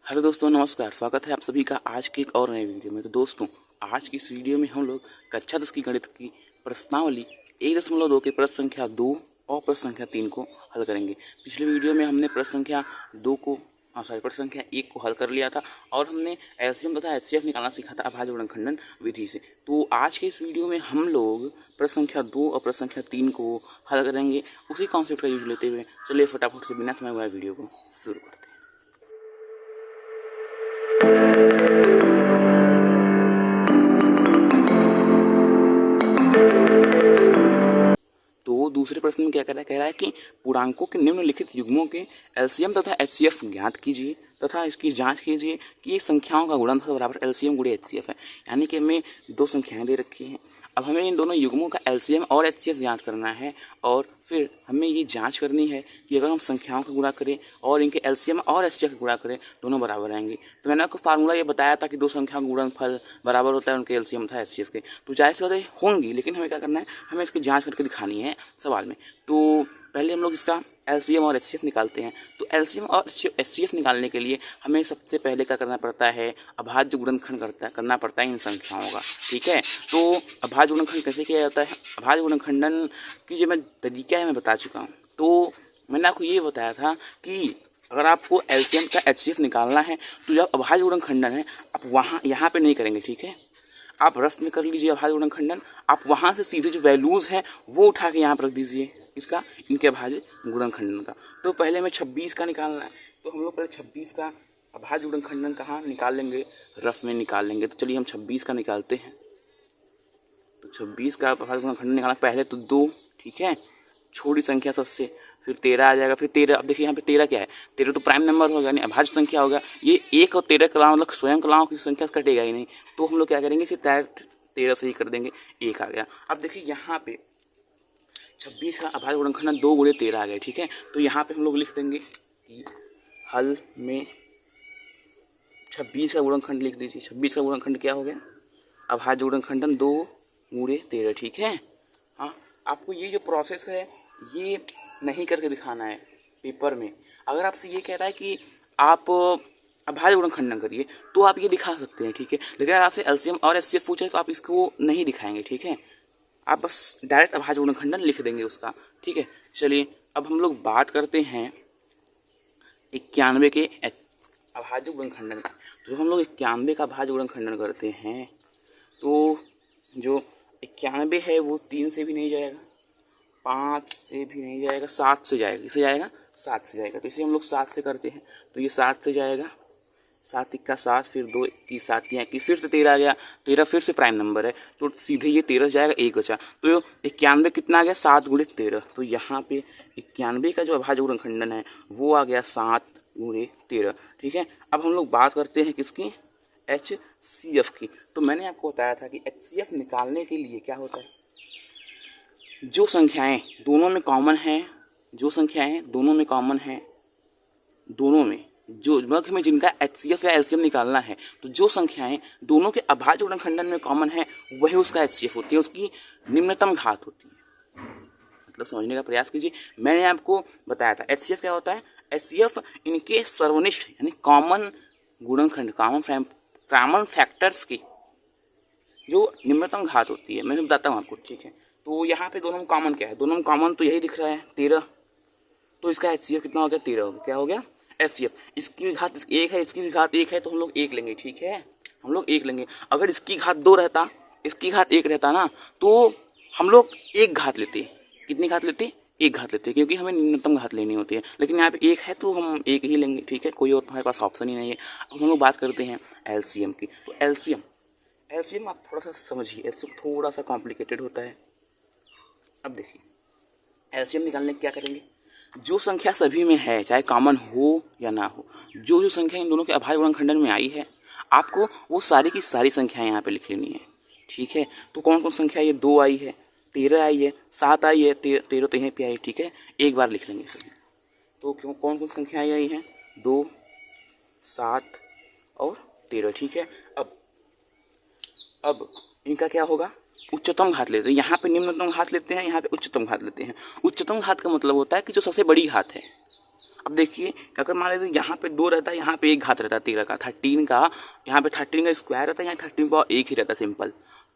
Hello दोस्तों, नमस्कार। स्वागत है आप सभी का आज की एक और नई वीडियो में। तो दोस्तों, आज की इस वीडियो में हम लोग कक्षा 10 की गणित की प्रश्नावली 1.2 के प्रश्न संख्या 2 और प्रश्न संख्या 3 को हल करेंगे। पिछले वीडियो में हमने प्रश्न संख्या 2 को प्रश्न संख्या 1 को हल कर लिया था और हमने एलसीएम तथा एचसीएफ निकालना सीखा था अभाज्य गुणनखंडन विधि से। तो आज के इस वीडियो में हम लोग प्रश्न संख्या 2 और प्रश्न संख्या 3 को हल करेंगे उसी कॉन्सेप्ट का यूज लेते हुए। चलिए फटाफट से बिना समय गवाए वीडियो को शुरू करते हैं। तो दूसरे प्रश्न में क्या कह रहा है कि पूर्णांकों के निम्नलिखित युग्मों के एलसीएम तथा एचसीएफ ज्ञात कीजिए तथा इसकी जांच कीजिए कि ये संख्याओं का गुणनफल बराबर एलसीएम गुणे एचसीएफ है। यानी कि हमें दो संख्याएं दे रखी हैं, अब हमें इन दोनों युग्मों का एलसीएम और एचसीएफ ज्ञात करना है और फिर हमें ये जांच करनी है कि अगर हम संख्याओं का गुणा करें और इनके एलसीएम और एचसीएफ का गुणा करें दोनों बराबर आएंगे। तो मैंने आपको फार्मूला ये बताया था कि दो संख्याओं का गुणनफल बराबर होता है उनके एलसीएम तथा एचसीएफ के। तो जाहिर सी बातें होंगी, लेकिन हमें क्या करना है, हमें इसकी जाँच करके दिखानी है सवाल में। तो पहले हम लोग इसका एलसीएम और एचसीएफ निकालते हैं। तो एलसीएम और एचसीएफ निकालने के लिए हमें सबसे पहले क्या करना पड़ता है, अभाज्य गुणनखंड करना पड़ता है इन संख्याओं का। ठीक है, तो अभाज्य गुणनखंड कैसे किया जाता है, अभाज्य गुणनखंडन की जो मैं तरीका है मैं बता चुका हूँ। तो मैंने आपको ये बताया था कि अगर आपको एलसीएम का एचसीएफ निकालना है तो जब अभाज्य गुणनखंडन है आप यहाँ पे नहीं करेंगे। ठीक है, आप रफ में कर लीजिए अभाज्य गुणनखंडन। आप वहाँ से सीधे जो वैल्यूज़ हैं वो उठा के यहाँ पर रख दीजिए इसका, इनके अभाज्य गुणनखंडन का। तो पहले हमें 26 का निकालना है, तो हम लोग पहले 26 का अभाज्य गुणनखंडन कहाँ निकाल लेंगे, रफ में निकाल लेंगे। तो चलिए हम 26 का निकालते हैं। तो 26 का अभाज्य गुणनखंडन निकालना पहले तो 2, ठीक है, छोटी संख्या सबसे, फिर 13 आ जाएगा, फिर 13। अब देखिए यहाँ पे 13 क्या है, 13 तो प्राइम नंबर होगा, यानी अभाज्य संख्या होगा। ये 1 और 13 के अलावा मतलब स्वयं के अलावा की संख्या कटेगा ही नहीं। तो हम लोग क्या करेंगे, इसे 13 से ही कर देंगे, 1 आ गया। अब देखिए यहाँ पे 26 का अभाज्य गुणनखंडन 2 गुणे 13 आ गया। ठीक है, तो यहाँ पे हम लोग लिख देंगे कि हल में 26 का गुणनखंड लिख दीजिए। 26 का गुणनखंड क्या हो गया, अभाज्य गुणनखंडन 2 गुणे 13। ठीक है, हाँ, आपको ये जो प्रोसेस है ये नहीं करके दिखाना है पेपर में। अगर आपसे ये कह रहा है कि आप अभाज्य गुणनखंडन करिए तो आप ये दिखा सकते हैं। ठीक है, लेकिन अगर आपसे एलसीएम और एचसीएफ पूछे तो आप इसको नहीं दिखाएंगे। ठीक है, आप बस डायरेक्ट अभाज्य गुणनखंडन लिख देंगे उसका। ठीक है, चलिए अब हम लोग बात करते हैं 91 के अभाज्य गुणनखंडन का। तो हम लोग 91 का अभाज्य गुणनखंडन करते हैं तो जो 91 है वो 3 से भी नहीं जाएगा, 5 से भी नहीं जाएगा, 7 से जाएगा। इसे जाएगा 7 से जाएगा, तो इसे हम लोग 7 से करते हैं। तो ये 7 से जाएगा, 7 का 7, फिर 2 21, 7 की 21, फिर से 13 आ गया। 13 फिर से प्राइम नंबर है तो सीधे ये 13 जाएगा, 1 बचा। तो 91 कितना आ गया, 7 गुणे 13। तो यहाँ पे 91 का जो अभाज्य गुणनखंडन है वो आ गया 7 गुणे 13। ठीक है, अब हम लोग बात करते हैं किसकी, एचसीएफ की। तो मैंने आपको बताया था कि एचसीएफ निकालने के लिए क्या होता है, जो संख्याएं दोनों में कॉमन हैं, जो संख्याएं दोनों में कॉमन हैं, दोनों में जो वर्ग में जिनका एचसीएफ या एलसीएम निकालना है, तो जो संख्याएं दोनों के अभाज्य गुणनखंडन में कॉमन है वही उसका एचसीएफ होती है, उसकी निम्नतम घात होती है। मतलब समझने का प्रयास कीजिए। मैंने आपको बताया था एचसीएफ क्या होता है, एचसीएफ इनके सर्वनिष्ठ यानी कॉमन गुणनखंड, कॉमन फैक्टर्स की जो निम्नतम घात होती है। मैंने बताता हूँ आपको। ठीक है, तो यहाँ पे दोनों में कॉमन क्या है, दोनों में कॉमन तो यही दिख रहा है 13। तो इसका एचसीएफ कितना हो गया, 13 हो गया। क्या हो गया, एचसीएफ। इसकी भी घात 1 है, इसकी भी घात 1 है, तो हम लोग 1 लेंगे। ठीक है, हम लोग 1 लेंगे। अगर इसकी घात 2 रहता, इसकी घात 1 रहता ना, तो हम लोग 1 घात लेते। कितनी घात लेते, 1 घात लेते, क्योंकि हमें न्यूनतम घात लेनी होती है। लेकिन यहाँ पे 1 है तो हम 1 ही लेंगे। ठीक है, कोई और हमारे पास ऑप्शन ही नहीं है। अब हम लोग बात करते हैं एलसीएम की। तो एलसीएम आप थोड़ा सा समझिए, एलसीएम थोड़ा सा कॉम्प्लिकेटेड होता है। अब देखिए एलसीएम निकालने के क्या करेंगे, जो संख्या सभी में है चाहे कॉमन हो या ना हो, जो संख्या इन दोनों के अभाज्य गुणनखंडन में आई है, आपको वो सारी की सारी संख्याएं यहाँ पे लिख लेनी है। ठीक है, तो कौन कौन संख्या, ये 2 आई है, 13 आई है, 7 आई है, 13 तो यहीं पे आई। ठीक है, एक बार लिख लेंगे सभी। तो क्यों कौन कौन संख्याएं आई हैं, 2, 7 और 13। ठीक है, अब इनका क्या होगा, उच्चतम घात लेते हैं। यहाँ पे निम्नतम घात लेते हैं, यहाँ पे उच्चतम घात लेते हैं। उच्चतम घात का मतलब होता है कि जो सबसे बड़ी घात है। अब देखिए अगर मान लीजिए यहाँ पे 2 रहता है, यहाँ पे 1 घात रहता है 13 का, 13 का, यहाँ पे 13 का स्क्वायर रहता है, यहाँ 13 का 1 ही रहता है सिंपल।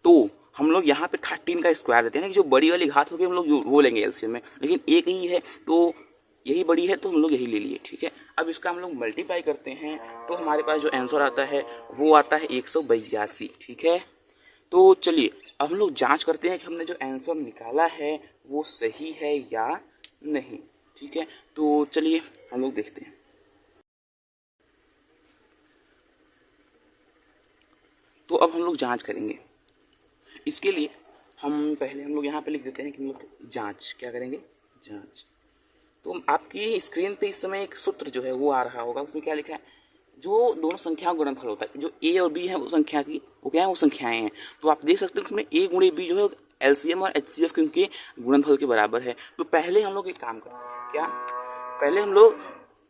तो हम लोग यहाँ पे 13 का स्क्वायर देते हैं ना, कि जो बड़ी वाली घात होगी हम लोग वो लेंगे एलसीएम में, लेकिन एक ही है तो यही बड़ी है तो हम लोग यही ले लिए, ठीक है। अब इसका हम लोग मल्टीप्लाई करते हैं तो हमारे पास जो आंसर आता है वो आता है 182, ठीक है। तो चलिए अब हम लोग जांच करते हैं कि हमने जो आंसर निकाला है वो सही है या नहीं, ठीक है। तो चलिए हम लोग देखते हैं। तो अब हम लोग जांच करेंगे। इसके लिए हम लोग यहाँ पे लिख देते हैं कि हम लोग जांच क्या करेंगे, जांच। तो आपकी स्क्रीन पे इस समय एक सूत्र जो है वो आ रहा होगा, उसमें क्या लिखा है, जो दोनों संख्याओं का गुणनफल होता है, जो ए और बी है वो संख्या की वो क्या है, वो संख्याएं हैं। तो आप देख सकते हो उसमें ए गुणे बी जो है एलसीएम और एचसीएफ के गुणनफल के बराबर है। तो पहले हम लोग एक काम करें, क्या, पहले हम लोग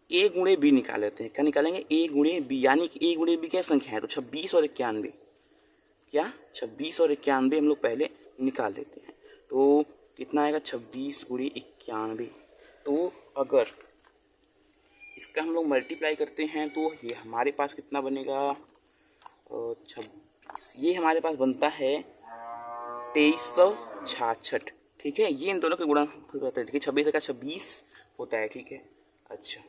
ए गुणे बी निकाल लेते हैं। क्या निकालेंगे, ए गुणे बी, यानी कि ए गुणे बी क्या संख्या है, तो 26 और 91, क्या 26 और 91 हम लोग पहले निकाल लेते हैं। तो कितना आएगा, 26 गुणे 91। तो अगर इसका हम लोग मल्टीप्लाई करते हैं तो ये हमारे पास कितना बनेगा, ये हमारे पास बनता है 2366, ठीक है। ये इन दोनों के गुणनफल होता है, देखिए 26 का 26 होता है, ठीक है। अच्छा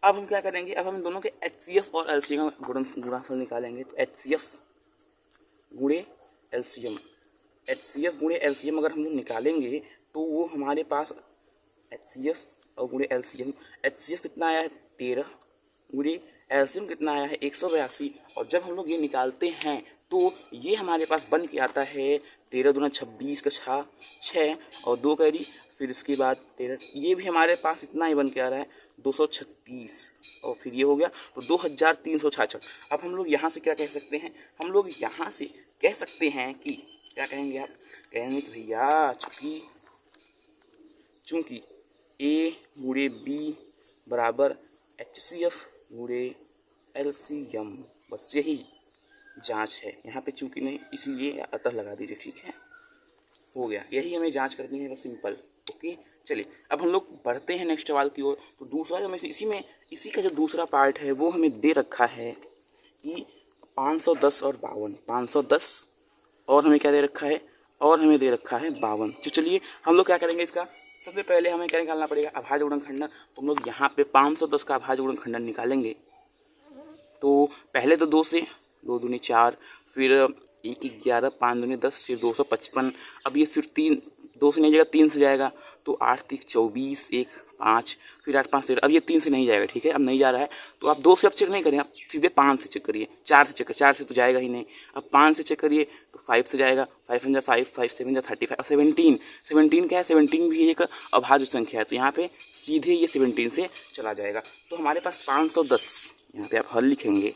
अब हम क्या करेंगे, अब हम दोनों के एचसीएफ और एलसीएम का गुणनफल निकालेंगे। तो एचसीएफ गुणे एलसीएम, एचसीएफ गुणे एलसीएम अगर हम लोग निकालेंगे तो वो हमारे पास एचसीएफ और गुणे एलसीएम, एचसीएफ कितना आया है 13, गुणे एलसीएम कितना आया है 182। और जब हम लोग ये निकालते हैं तो ये हमारे पास बन के आता है 13 दूना 26 का 6 और 2 कैरी, फिर इसके बाद 13, ये भी हमारे पास इतना ही बन के आ रहा है 236, और फिर ये हो गया तो 2366। अब हम लोग यहाँ से क्या कह सकते हैं, हम लोग यहाँ से कह सकते हैं कि क्या कहेंगे, आप कहेंगे कि भैया चूँकि ए गुणे बी बराबर एचसीएफ गुणे एलसीएम, बस यही जांच है यहाँ पे, चूँकि नहीं इसलिए अतः लगा दीजिए, ठीक है, हो गया, यही हमें जांच करनी है, बस सिंपल। ओके चलिए अब हम लोग बढ़ते हैं नेक्स्ट सवाल की ओर। तो दूसरा जो हमें इसी का जो दूसरा पार्ट है वो हमें दे रखा है कि 510 और 52, 510 और हमें क्या दे रखा है, और हमें दे रखा है 52। तो चलिए हम लोग क्या करेंगे, इसका सबसे पहले हमें क्या निकालना पड़ेगा, अभाज्य गुणनखंडन। तो हम लोग यहाँ पे 510 का अभाज्य गुणनखंडन निकालेंगे। तो पहले तो 2 से, 2 दूनी 4, फिर 1 11, 5 दूनी 10, फिर 255। अब ये फिर 3, 2 से नहीं जाएगा 3 से जाएगा, तो 8 3 24, 1 5, फिर 8 5 13। अब ये 3 से नहीं जाएगा, ठीक है, अब नहीं जा रहा है तो आप 2 से अब चेक नहीं करें, आप सीधे 5 से चेक करिए, 4 से चेक करिए, 4 से तो जाएगा ही नहीं। अब 5 से चेक करिए तो 5 से जाएगा, 5 5 5 5 7 35। अब 17 क्या है, 17 भी एक अभाज्य संख्या है, तो यहाँ पे सीधे ये 17 से चला जाएगा। तो हमारे पास 510, यहाँ पे आप हल लिखेंगे,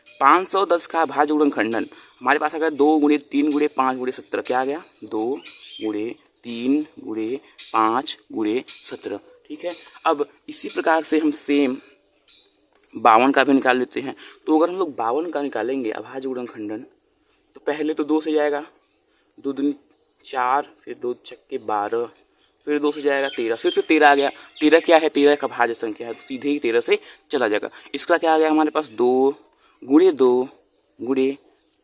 510 का अभाज्य गुणनखंडन हमारे पास अगर 2 गुणे 3 गुणे 5 गुणे 17, क्या आ गया, 2 गुणे 3 गुणे 5 गुणे 17, ठीक है। अब इसी प्रकार से हम सेम 52 का भी निकाल लेते हैं। तो अगर हम लोग 52 का निकालेंगे अभाज्य गुणनखंडन, तो पहले तो 2 से जाएगा, 2 दूनी 4, फिर 2 छक्के 12, फिर 2 से जाएगा 13, फिर से 13 आ गया। 13 क्या है, 13 एक अभाज्य संख्या है, तो सीधे ही 13 से चला जाएगा। इसका क्या आ गया हमारे पास, 2 गुणे 2 गुणे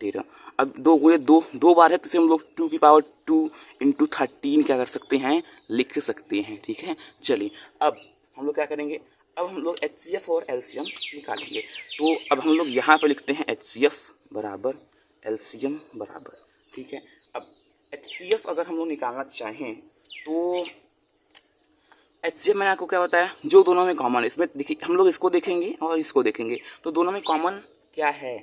13। अब 2 गुणे 2 2 बार है, तो इसे हम लोग 2 की पावर 2 इंटू 13 क्या कर सकते हैं, लिख सकते हैं, ठीक है। चलिए अब हम लोग क्या करेंगे, अब हम लोग एचसीएफ और एलसीएम निकालेंगे। तो अब हम लोग यहाँ पर लिखते हैं एचसीएफ बराबर एलसीएम बराबर, ठीक है। अब एचसीएफ अगर हम लोग निकालना चाहें तो एचसीएफ मैंने आपको क्या बताया, जो दोनों में कॉमन है, इसमें देखिए हम लोग इसको देखेंगे और इसको देखेंगे, तो दोनों में कॉमन क्या है,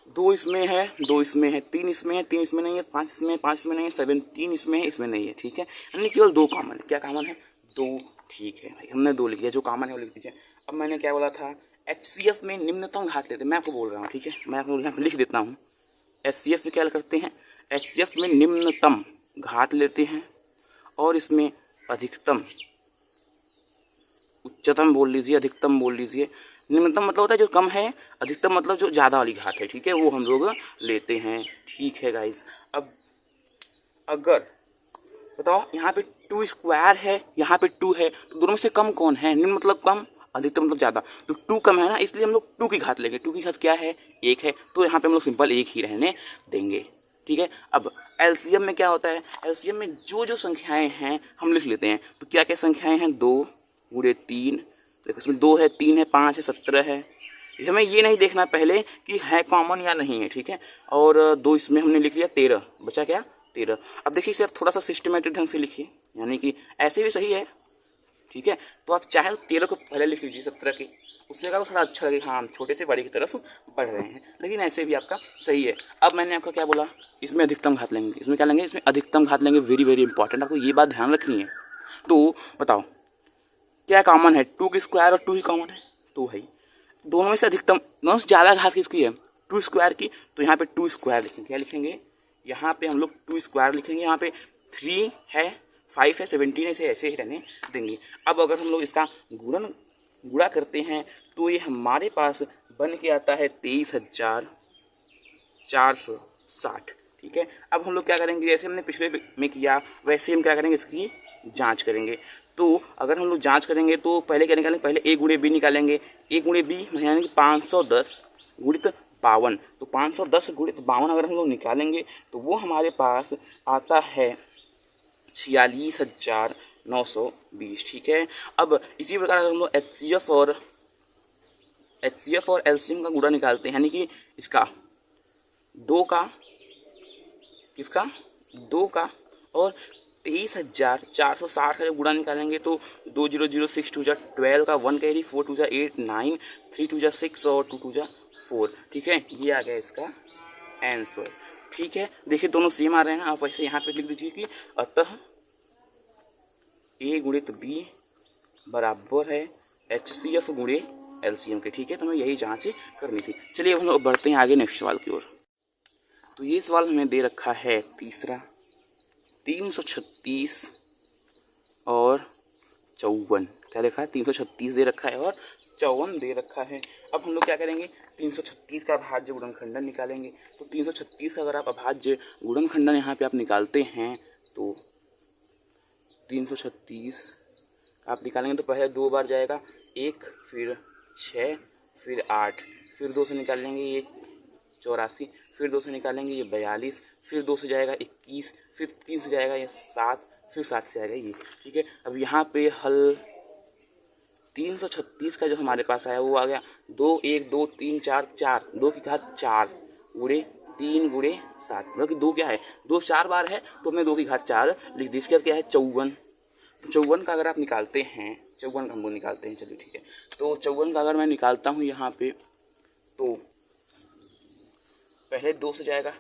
2 इसमें है, 2 इसमें है, 3 इसमें है, 3 इसमें नहीं है, 5 इसमें है, 5 इसमें नहीं है, 17 इसमें है, इसमें नहीं है, ठीक है। यानी केवल 2 कॉमन है। क्या कॉमन है, 2, ठीक है भाई, हमने 2 लिख दिया, जो कॉमन है वो लिख दीजिए। अब मैंने क्या बोला था, एचसीएफ में निम्नतम घात लेते हैं, मैं आपको बोल रहा हूँ, ठीक है, मैं आपको यहाँ लिख देता हूँ। एचसीएफ में क्या करते हैं, एचसीएफ में निम्नतम घात लेते हैं और इसमें अधिकतम, उच्चतम बोल लीजिए, अधिकतम बोल लीजिए। निम्नतम मतलब होता है जो कम है, अधिकतम मतलब जो ज़्यादा वाली घात है, ठीक है, वो हम लोग लेते हैं, ठीक है गाइस। अब अगर बताओ यहाँ पे 2 स्क्वायर है, यहाँ पे 2 है, तो दोनों में से कम कौन है? निम्न मतलब कम, अधिकतम मतलब ज़्यादा। तो 2 कम है ना, इसलिए हम लोग 2 की घात लेंगे। 2 की घात क्या है? 1 है, तो यहाँ पे हम लोग सिंपल 1 ही रहने देंगे। ठीक है। अब एलसीएम में क्या होता है? एलसीएम में जो जो संख्याएं हैं हम लिख लेते हैं। तो क्या क्या संख्याएं हैं? 2 गुणे 3, देखो इसमें 2 है, 3 है, 5 है, 17 है। हमें ये नहीं देखना पहले कि है कॉमन या नहीं है। ठीक है। और 2 इसमें हमने लिख लिया, 13 बचा क्या? 13। अब देखिए इसे आप थोड़ा सा सिस्टमेटिक ढंग से लिखिए, यानी कि ऐसे भी सही है। ठीक है। तो आप चाहे 13 को पहले लिख लीजिए 17 की, उससे का थोड़ा अच्छा लगे, हाँ हम छोटे से बड़े की तरफ बढ़ रहे हैं, लेकिन ऐसे भी आपका सही है। अब मैंने आपको क्या बोला? इसमें अधिकतम घात लेंगे। इसमें क्या लेंगे? इसमें अधिकतम घात लेंगे। वेरी वेरी इंपॉर्टेंट, आपको ये बात ध्यान रखनी है। तो बताओ क्या कॉमन है? 2 की स्क्वायर और 2 ही कॉमन है, 2 है। दोनों में से अधिकतम, दोनों से ज़्यादा घात किसकी है? 2 स्क्वायर की। तो यहाँ पे 2 स्क्वायर लिखेंगे। क्या लिखेंगे? यहाँ पे हम लोग 2 स्क्वायर लिखेंगे। यहाँ पे 3 है, 5 है, 17 है, इसे ऐसे ही रहने देंगे। अब अगर हम लोग इसका गुणा करते हैं तो ये हमारे पास बन के आता है 23,460। ठीक है। अब हम लोग क्या करेंगे? जैसे हमने पिछले में किया वैसे हम क्या करेंगे? इसकी जांच करेंगे। तो अगर हम लोग जांच करेंगे तो पहले क्या निकालेंगे? पहले a गुणे बी निकालेंगे। a गुणे बी यानी कि 510 गुणित 52। तो 510 गुणित 52 अगर हम लोग निकालेंगे तो वो हमारे पास आता है 46,920। ठीक है। अब इसी प्रकार अगर हम लोग HCF और LCM का गुणा निकालते हैं, यानी कि इसका 2 का, किसका? 2 का और 23,460 का जब गुणा निकालेंगे तो 2 0 0 6 2 12 का 1 कैरी, 4 2 8 9, 3 2 6 और 2 2 4। ठीक है। ये आ गया इसका आंसर। ठीक है। देखिए दोनों सेम आ रहे हैं। आप वैसे यहाँ पे लिख दीजिए कि अतः A गुणित B बराबर है HCF गुणे LCM के। ठीक है। तो हमें यही जांच करनी थी। चलिए अब हम लोग बढ़ते हैं आगे नेक्स्ट सवाल की ओर। तो ये सवाल हमें दे रखा है तीसरा, 336 और 54। क्या लिखा है? 336 दे रखा है और 54 दे रखा है। अब हम लोग क्या करेंगे? 336 का अभाज्य गुणनखंडन निकालेंगे। तो 336 का अगर आप अभाज्य गुणनखंडन यहाँ पे आप निकालते हैं तो 336 आप निकालेंगे तो पहले 2 बार जाएगा, 1 फिर 6 फिर 8, फिर 2 से निकालेंगे ये 84, फिर 2 से निकालेंगे ये 42, फिर 2 से जाएगा 21, फिर 3 से जाएगा ये 7, फिर 7 से आएगा ये। ठीक है। अब यहाँ पे हल 336 का जो हमारे पास आया वो आ गया 2 1 2 3 4 4, 2 की घात 4 गुणे 3 गुणे 7, मतलब कि 2 क्या है? 2 4 बार है तो हमने 2 की घात 4 लिख दी। इसके बाद क्या है? 54। 54 का अगर आप निकालते हैं, 54 का हम लोग निकालते हैं, चलिए ठीक है। तो 54 का अगर मैं निकालता हूँ यहाँ पे तो पहले 2 से जाएगा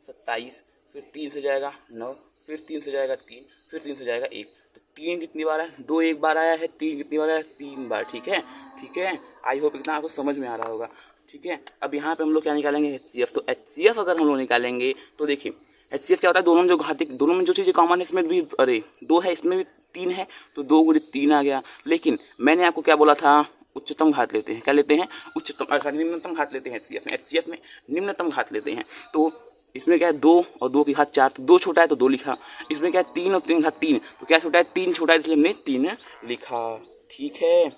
27, फिर 3 से जाएगा 9, फिर 3 से जाएगा 3, फिर 3 से जाएगा 1। तो 3 कितनी बार है? 2 एक बार आया है, 3 कितनी बार आया? 3 बार। ठीक है। ठीक है। आई होप इतना आपको समझ में आ रहा होगा। ठीक है। अब यहाँ पे हम लोग क्या निकालेंगे? HCF। तो HCF अगर हम लोग निकालेंगे तो देखिए HCF क्या होता है? दोनों में जो घाती, दोनों में जो चीज़ें कॉमन है इसमें भी, अरे 2 है इसमें भी 3 है, तो 2 गुणे 3 आ गया। लेकिन मैंने आपको क्या बोला था? उच्चतम घात लेते हैं। क्या लेते हैं? उच्चतम, निम्नतम घात लेते हैं HCF में निम्नतम घात लेते हैं। तो इसमें क्या है? 2 और 2 की घात 4, तो 2 छोटा है तो 2 लिखा। इसमें क्या है? 3 और 3 की घात 3, तो क्या छोटा है? 3 छोटा है, इसलिए हमने 3 लिखा। ठीक है।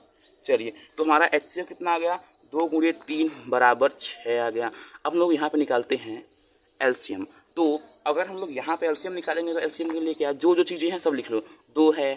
चलिए तो हमारा HCF कितना आ गया? 2 गुणे 3 बराबर 6 आ गया। अब हम लोग यहाँ पे निकालते हैं LCM। तो अगर हम लोग यहाँ पे LCM निकालेंगे तो LCM के लिए क्या, जो जो चीज़ें हैं सब लिख लो। 2 है,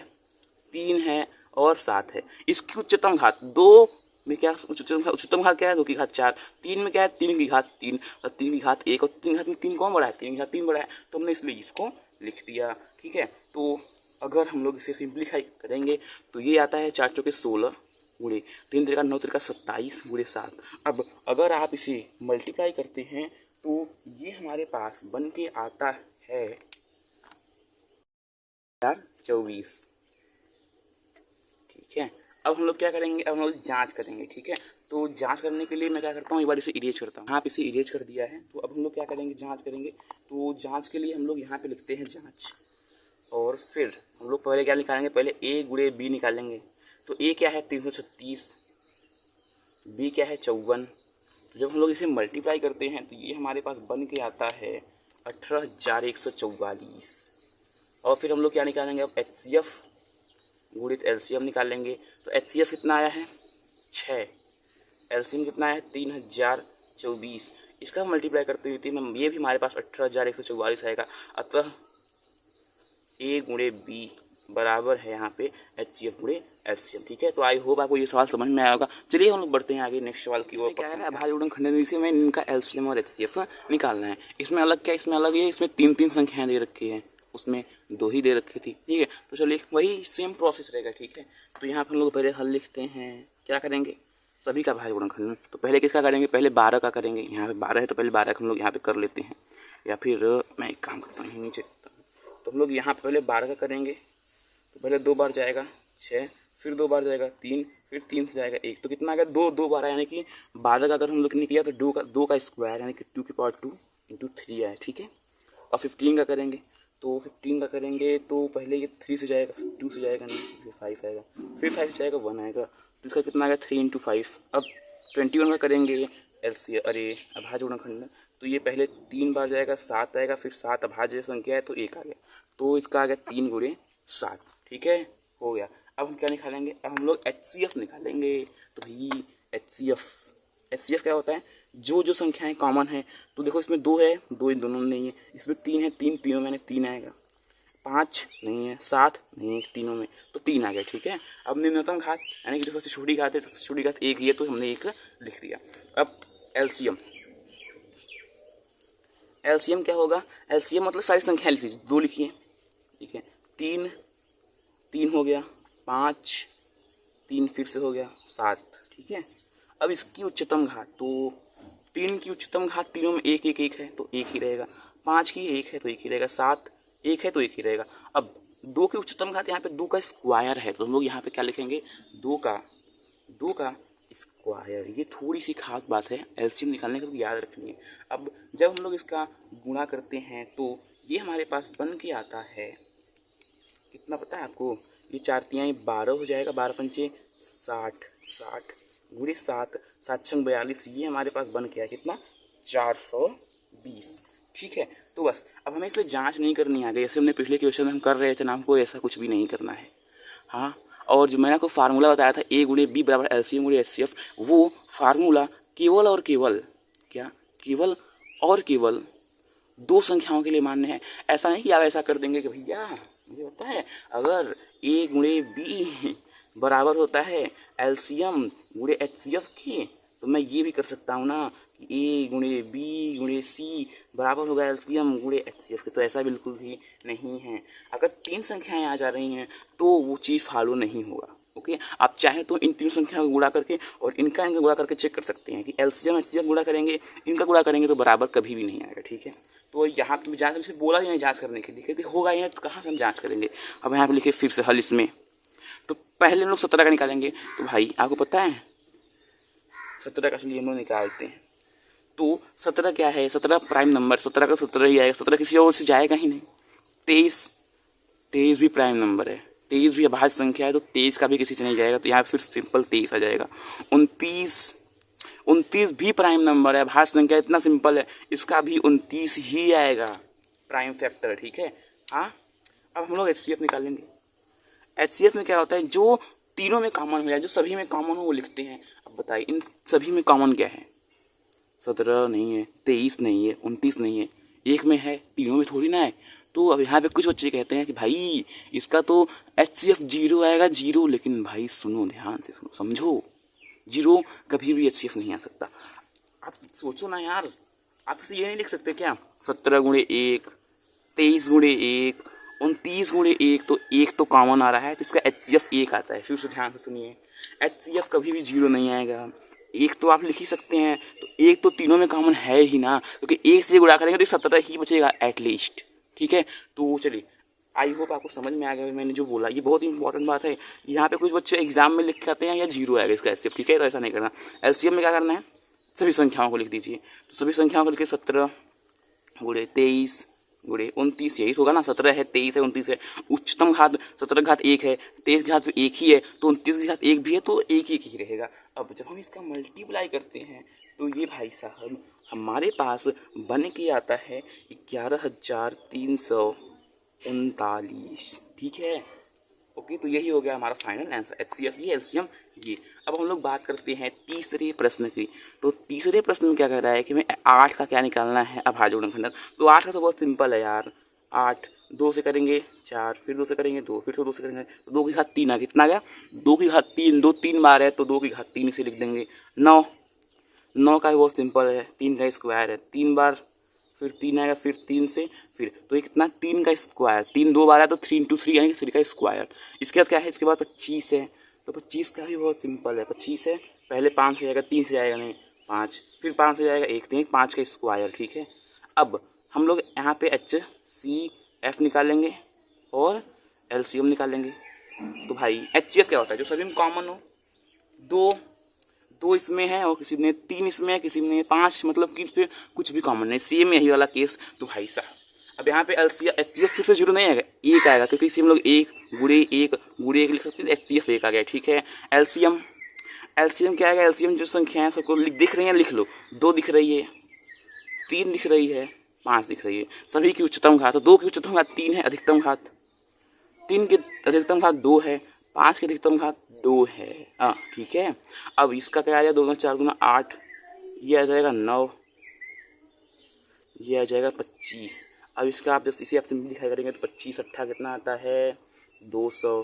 3 है और 7 है। इसकी उच्चतम घात 2 में क्या? उच्चतम घात क्या है? 2 की घात 4। 3 में क्या है? 3 की घात 3 और 3 की घात 1, और 3 घात में 3 कौन बड़ा है? 3 की घात 3 बड़ा है, तो हमने इसलिए इसको लिख दिया। ठीक है। तो अगर हम लोग इसे सिंप्लीफाई करेंगे तो ये आता है 4 चौके 16 गुणे 3 त्रिका 9 त्रिका 27 गुणे 7। अब अगर आप इसे मल्टीप्लाई करते हैं तो ये हमारे पास बन के आता है 24। ठीक है। अब हम लोग क्या करेंगे? अब हम लोग जांच करेंगे। ठीक है। तो जांच करने के लिए मैं क्या करता हूँ? एक बार इसे इरेज करता हूँ। यहाँ पे इसे इरेज कर दिया है। तो अब हम लोग क्या करेंगे? जांच करेंगे। तो जांच के लिए हम लोग यहाँ पे लिखते हैं जांच, और फिर हम लोग पहले क्या निकालेंगे? पहले A गुणे B निकालेंगे। तो A क्या है? 336, B क्या है? 54। तो जब हम लोग इसे मल्टीप्लाई करते हैं तो ये हमारे पास बन के आता है 18,144। और फिर हम लोग क्या निकालेंगे अब, HCF गुणित LCM निकालेंगे। तो HCF कितना आया है 6, LCM कितना है 3024, इसका मल्टीप्लाई करते हुए ये भी हमारे पास 18,144 आएगा। अतः A गुणे B बराबर है यहाँ पे HCF गुणे LCM। ठीक है, तो आई होप आपको ये सवाल समझ में आया होगा। चलिए हम लोग बढ़ते हैं आगे नेक्स्ट सवाल की ओर। क्या है भाज्य गुणनखंड, इसी में इनका LCM और HCF निकालना है। इसमें अलग क्या, इसमें अलग है, इसमें 3 संख्याएं दे रखी हैं, उसमें 2 ही दे रखी थी। ठीक है, तो चलिए वही सेम प्रोसेस रहेगा। ठीक है, तो यहाँ पर हम लोग पहले हल लिखते हैं। क्या करेंगे, सभी का भाज्य गुणनखंड। तो पहले किसका करेंगे, पहले 12 का करेंगे। यहाँ पे 12 है तो पहले 12 का हम लोग यहाँ पे कर लेते हैं, या फिर मैं एक काम करता हूँ नीचे। तो हम लोग यहाँ पहले 12 का करेंगे। तो पहले 2 बार जाएगा 6, फिर 2 बार जाएगा 3, फिर 3 से जाएगा 1, तो कितना आ गया 2 बार, यानी कि 12 का अगर हम लोग ने किया तो 2 का स्क्वायर यानी कि 2 की पावर 2 इंटू 3 आया। ठीक है, और 15 का करेंगे। तो 15 का करेंगे तो पहले ये 3 से जाएगा, 2 से जाएगा नहीं, फिर 5 आएगा, फिर 5 से जाएगा 1 आएगा, तो इसका कितना आ गया 3 इंटू 5। अब 21 का करेंगे LCM, अरे अभाज्य गुणनखंड, तो ये पहले 3 बार जाएगा 7 आएगा, फिर 7 अभाज्य संख्या है तो 1 आ गया, तो इसका आ गया 3 गुणे 7। ठीक है, हो गया। अब हम क्या निकालेंगे, अब हम लोग HCF निकालेंगे। तो भाई HCF क्या होता है, जो संख्याएं कॉमन है। तो देखो इसमें 2 है, 2 इन दोनों में नहीं है, इसमें 3 है, 3 तीनों में 3 आएगा, 5 नहीं है, 7 नहीं है तीनों में, तो 3 आ गया। ठीक है, अब निम्नतम घात यानी कि जो सबसे छोटी घात है, सबसे छोटी घात 1 ही है, तो हमने 1 लिख दिया। अब LCM क्या होगा, LCM मतलब सारी संख्याएं लिख लीजिए, 2 लिखिए। ठीक है, 3 हो गया, 5 3 फिर से हो गया 7। ठीक है, अब इसकी उच्चतम घात, तो 3 की उच्चतम घात तीनों में 1 1 1 है तो 1 ही रहेगा, 5 की 1 है तो 1 ही रहेगा, 7 1 है तो 1 ही रहेगा। अब 2 की उच्चतम घात, यहाँ पे 2 का स्क्वायर है, तो हम लोग यहाँ पे क्या लिखेंगे, 2 का स्क्वायर। ये थोड़ी सी खास बात है, LCM निकालने का याद रखनी है। अब जब हम लोग इसका गुणा करते हैं तो ये हमारे पास बन के आता है कितना पता है आपको, ये 4 तिहाई 12 हो जाएगा, 12 पंचे 60, 60 गुणे 7, 7 छंग 42, ये हमारे पास बन के आया कितना 420। ठीक है, तो बस अब हमें इसमें जांच नहीं करनी आ गई, जैसे हमने पिछले क्वेश्चन में हम कर रहे थे ना, हमको ऐसा कुछ भी नहीं करना है। हाँ, और जो मैंने आपको फार्मूला बताया था A गुणे B बराबर LCM गुणे HCF, वो फार्मूला केवल और केवल केवल 2 संख्याओं के लिए मान्य है। ऐसा नहीं कि आप ऐसा कर देंगे कि भैया मुझे पता है अगर A गुणे B बराबर होता है LCM गुणे HCF के, तो मैं ये भी कर सकता हूँ ना कि A गुणे B गुणे C बराबर होगा LCM गुणे HCF के, तो ऐसा बिल्कुल भी नहीं है। अगर 3 संख्याएं आ जा रही हैं तो वो चीज़ फॉलो नहीं होगा। ओके, आप चाहें तो इन 3 संख्याओं को गुणा करके और इनका गुणा करके चेक कर सकते हैं कि LCM HCF गुणा करेंगे, इनका गुणा करेंगे तो बराबर कभी भी नहीं आएगा। ठीक है, तो यहाँ पे जांच से बोला ही नहीं जांच करने के लिए, क्योंकि होगा ही नहीं तो कहाँ से हम जांच करेंगे। अब यहाँ पे लिखे फिर से हल इसमें, तो पहले हम लोग 17 का निकालेंगे। तो भाई आपको पता है 17 का चलिए हम लोग निकालते हैं। तो 17 क्या है, 17 प्राइम नंबर, 17 का 17 ही आएगा, 17 किसी और से जाएगा ही नहीं। 23 भी प्राइम नंबर है, 23 भी अभाज्य संख्या है, तो 23 का भी किसी से नहीं जाएगा, तो यहाँ फिर सिंपल 23 आ जाएगा। 29 भी प्राइम नंबर है, अभाज्य संख्या, इतना सिंपल है, इसका भी 29 ही आएगा प्राइम फैक्टर। ठीक है, हाँ। अब हम लोग HCF निकालेंगे। HCF में क्या होता है, जो तीनों में कॉमन हो जाए, जो सभी में कॉमन हो वो लिखते हैं। अब बताइए इन सभी में कॉमन क्या है, 17 नहीं है, 23 नहीं है, 29 नहीं है, एक में है, तीनों में थोड़ी ना है। तो अब यहाँ पे कुछ बच्चे कहते हैं कि भाई इसका तो HCF 0 आएगा, 0। लेकिन भाई सुनो, ध्यान से सुनो, समझो, 0 कभी भी HCF नहीं आ सकता। आप सोचो ना यार, आप इसे ये नहीं लिख सकते क्या, 17 गुणे 1, 23 गुणे 1, 29 गुणे 1, तो 1 तो कॉमन आ रहा है, तो इसका HCF 1 आता है। फिर से ध्यान से सुनिए, HCF कभी भी 0 नहीं आएगा। 1 तो आप लिख ही सकते हैं, तो 1 तो तीनों में कॉमन है ही ना, क्योंकि 1 से गुणा करेंगे तो 17 ही बचेगा एटलीस्ट। ठीक है, तो चलिए, आई होप आपको समझ में आ गया मैंने जो बोला, ये बहुत ही इंपॉर्टेंट बात है। यहाँ पे कुछ बच्चे एग्जाम में लिख के आते हैं या 0 आएगा इसका HCF। ठीक है, तो ऐसा नहीं करना। LCM में क्या करना है, सभी संख्याओं को लिख दीजिए। तो सभी संख्याओं को लिखे 17 गुणे 23 गुणे 29, यही होगा ना, 17 है, 23 है, 29 है। उच्चतम घात 17 घात 1 है, 23 घात भी 1 ही है, तो 29 घात 1 भी है, तो 1 1 ही रहेगा। अब जब हम इसका मल्टीप्लाई करते हैं तो ये भाई साहब हमारे पास बन के आता है 11,300 39, ठीक है। ओके, तो यही हो गया हमारा फाइनल आंसर, HCF ये, LCM ये। अब हम लोग बात करते हैं तीसरे प्रश्न की। तो तीसरे प्रश्न में क्या कह रहा है कि हमें 8 का क्या निकालना है अभाज्य गुणनखंडन। तो 8 का तो बहुत सिंपल है यार, 8 2 से करेंगे 4, फिर 2 से करेंगे 2, फिर 2 से करेंगे तो 2 की घात 3 आ गया। कितना आ गया? 2 की घात 3, 2 3 बार है तो 2 की घात 3 इसे लिख देंगे। 9 का भी बहुत सिंपल है, 3 का स्क्वायर है, 3 बार, फिर 3 आएगा, फिर 3 से, फिर तो ये कितना 3 का स्क्वायर, 3 2 बार है तो 3 × 3 यानी 3 का स्क्वायर। इसके बाद क्या है, इसके बाद 25 है, तो 25 का भी बहुत सिंपल है, 25 है, पहले 5 से आएगा, 3 से आएगा नहीं 5, फिर 5 से जाएगा 1, तो 5 का स्क्वायर, ठीक है। अब हम लोग यहाँ पे HCF निकालेंगे और LCM निकालेंगे। तो भाई HCF क्या होता है, जो सभी में कॉमन हो, दो इसमें है और किसी में 3 इसमें है, किसी में 5, मतलब कि फिर कुछ भी कॉमन नहीं, सेम यही वाला केस। तो भाई साहब अब यहाँ पे HCF फिर से 0 नहीं आएगा, 1 आएगा, क्योंकि इसी में लोग 1 गुणे 1 लिख सकते हैं, HCF 1 आ गया, ठीक है। LCM क्या आएगा, LCM जो संख्या है सबको दिख रही है, लिख लो, 2 दिख रही है, 3 दिख रही है, 5 दिख रही है, सभी की उच्चतम घात, तो 2 की उच्चतम घात 3 है, अधिकतम घात 3 की अधिकतम घात 2 है, 5 की अधिकतम घात 2 है, हाँ ठीक है। अब इसका क्या आ जाएगा, 2 गुना 4 गुना 8, ये आ जाएगा 9, ये आ जाएगा 25। अब इसका आप जब इसे आप सिंपली दिखाई करेंगे तो 25 अट्ठा कितना आता है, 200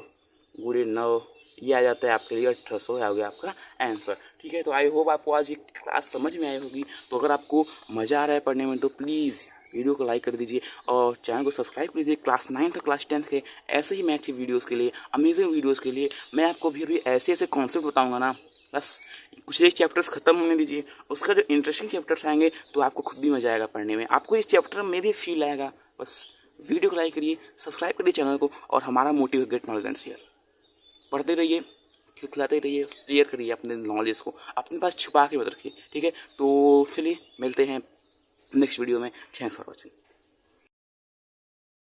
गुणे 9, ये आ जाता है आपके लिए 1800, आ गया आपका आंसर, ठीक है। तो आई होप आपको आज ये क्लास समझ में आई होगी। तो अगर आपको मज़ा आ रहा है पढ़ने में तो प्लीज़ वीडियो को लाइक कर दीजिए और चैनल को सब्सक्राइब कर लीजिए। क्लास 9 और क्लास 10 के ऐसे ही मैथ की वीडियोज़ के लिए, अमेजिंग वीडियोज़ के लिए मैं आपको भी ऐसे ऐसे कॉन्सेप्ट बताऊँगा ना, बस कुछ एक चैप्टर्स खत्म होने दीजिए, उसका जो इंटरेस्टिंग चैप्टर्स आएंगे तो आपको खुद भी मजा आएगा पढ़ने में, आपको इस चैप्टर में भी फील आएगा। बस वीडियो को लाइक करिए, सब्सक्राइब करिए चैनल को, और हमारा मोटिव है गेट नॉलेज एंड शेयर। पढ़ते रहिए, खिलाते रहिए, शेयर करिए अपने नॉलेज को, अपने पास छुपा के मत रखिए, ठीक है। तो चलिए मिलते हैं नेक्स्ट वीडियो में। Thanks for watching.